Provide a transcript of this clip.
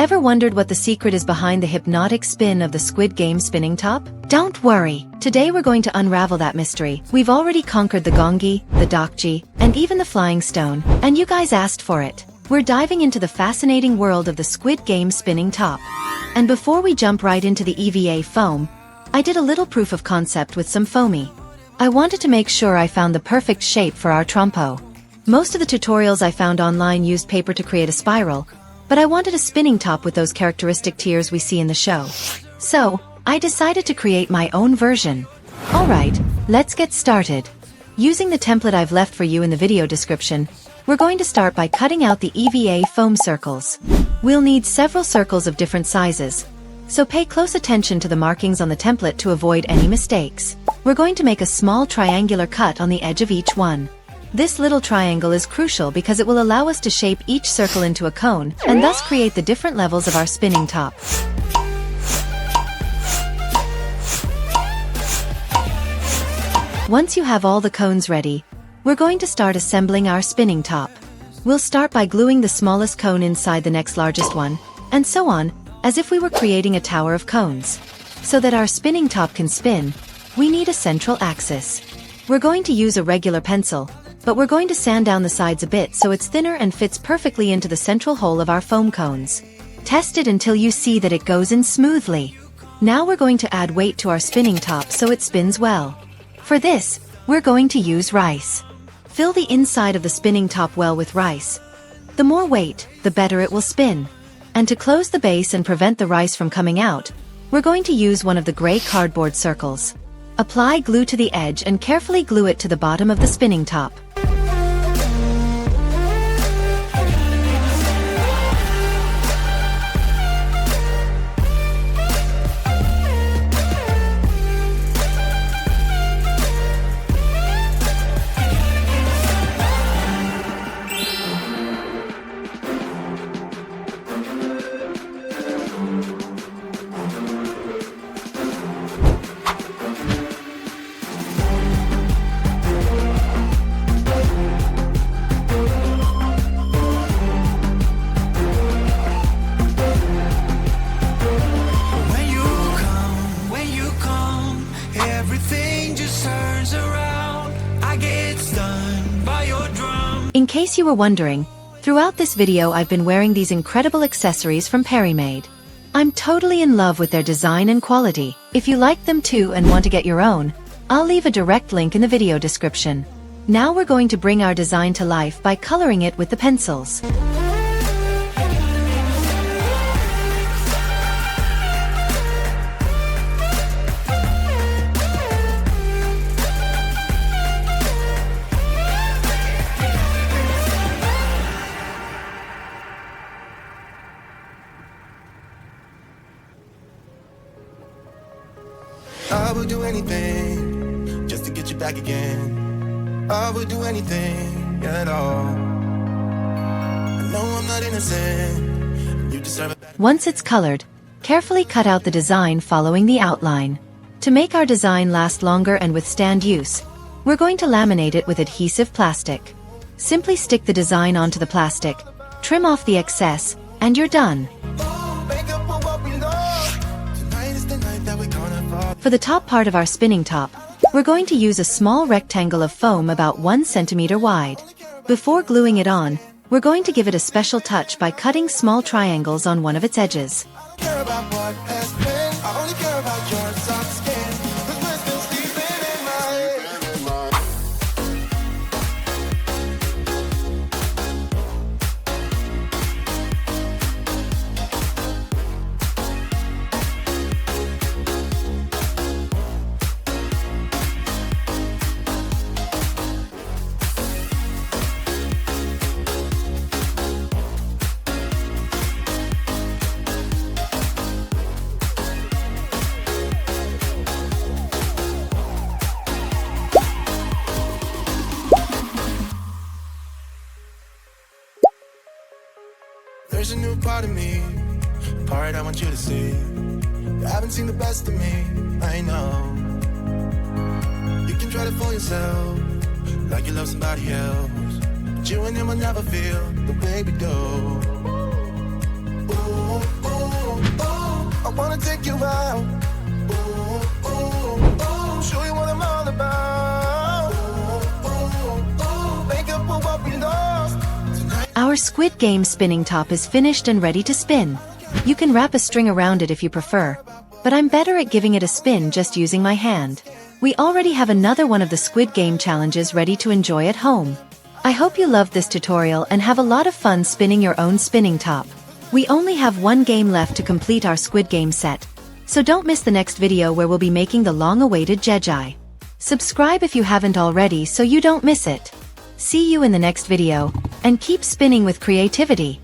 Ever wondered what the secret is behind the hypnotic spin of the Squid Game spinning top? Don't worry, today we're going to unravel that mystery. We've already conquered the gongi, the dokji, and even the flying stone, and you guys asked for it. We're diving into the fascinating world of the Squid Game spinning top. And before we jump right into the EVA foam, I did a little proof of concept with some foamy. I wanted to make sure I found the perfect shape for our Trompo. Most of the tutorials I found online used paper to create a spiral, but I wanted a spinning top with those characteristic tiers we see in the show. So, I decided to create my own version. Alright, let's get started. Using the template I've left for you in the video description, we're going to start by cutting out the EVA foam circles. We'll need several circles of different sizes, so pay close attention to the markings on the template to avoid any mistakes. We're going to make a small triangular cut on the edge of each one. This little triangle is crucial because it will allow us to shape each circle into a cone, and thus create the different levels of our spinning top. Once you have all the cones ready, we're going to start assembling our spinning top. We'll start by gluing the smallest cone inside the next largest one, and so on, as if we were creating a tower of cones. So that our spinning top can spin, we need a central axis. We're going to use a regular pencil, but we're going to sand down the sides a bit so it's thinner and fits perfectly into the central hole of our foam cones. Test it until you see that it goes in smoothly. Now we're going to add weight to our spinning top so it spins well. For this, we're going to use rice. Fill the inside of the spinning top well with rice. The more weight, the better it will spin. And to close the base and prevent the rice from coming out, we're going to use one of the gray cardboard circles. Apply glue to the edge and carefully glue it to the bottom of the spinning top. In case you were wondering, throughout this video I've been wearing these incredible accessories from Perry-Made. I'm totally in love with their design and quality. If you like them too and want to get your own, I'll leave a direct link in the video description. Now we're going to bring our design to life by coloring it with the pencils. I would do anything just to get you back again. I would do anything at all. I know I'm not innocent. You deserve it. Once it's colored, carefully cut out the design following the outline. To make our design last longer and withstand use, we're going to laminate it with adhesive plastic. Simply stick the design onto the plastic, trim off the excess, and you're done. For the top part of our spinning top, we're going to use a small rectangle of foam about 1 centimeter wide. Before gluing it on, we're going to give it a special touch by cutting small triangles on one of its edges. There's a new part of me, a part I want you to see. You haven't seen the best of me, I know. You can try to fool yourself, like you love somebody else, but you and him will never feel the way we do. Ooh. wanna take you out. Ooh, ooh, ooh. Show you what I'm all about. Ooh, ooh, ooh. Make up for what we lost tonight. Our Squid Game spinning top is finished and ready to spin. You can wrap a string around it if you prefer, but I'm better at giving it a spin just using my hand. We already have another one of the Squid Game challenges ready to enjoy at home. I hope you loved this tutorial and have a lot of fun spinning your own spinning top. We only have one game left to complete our Squid Game set, so don't miss the next video where we'll be making the long-awaited Jeji. Subscribe if you haven't already so you don't miss it. See you in the next video, and keep spinning with creativity.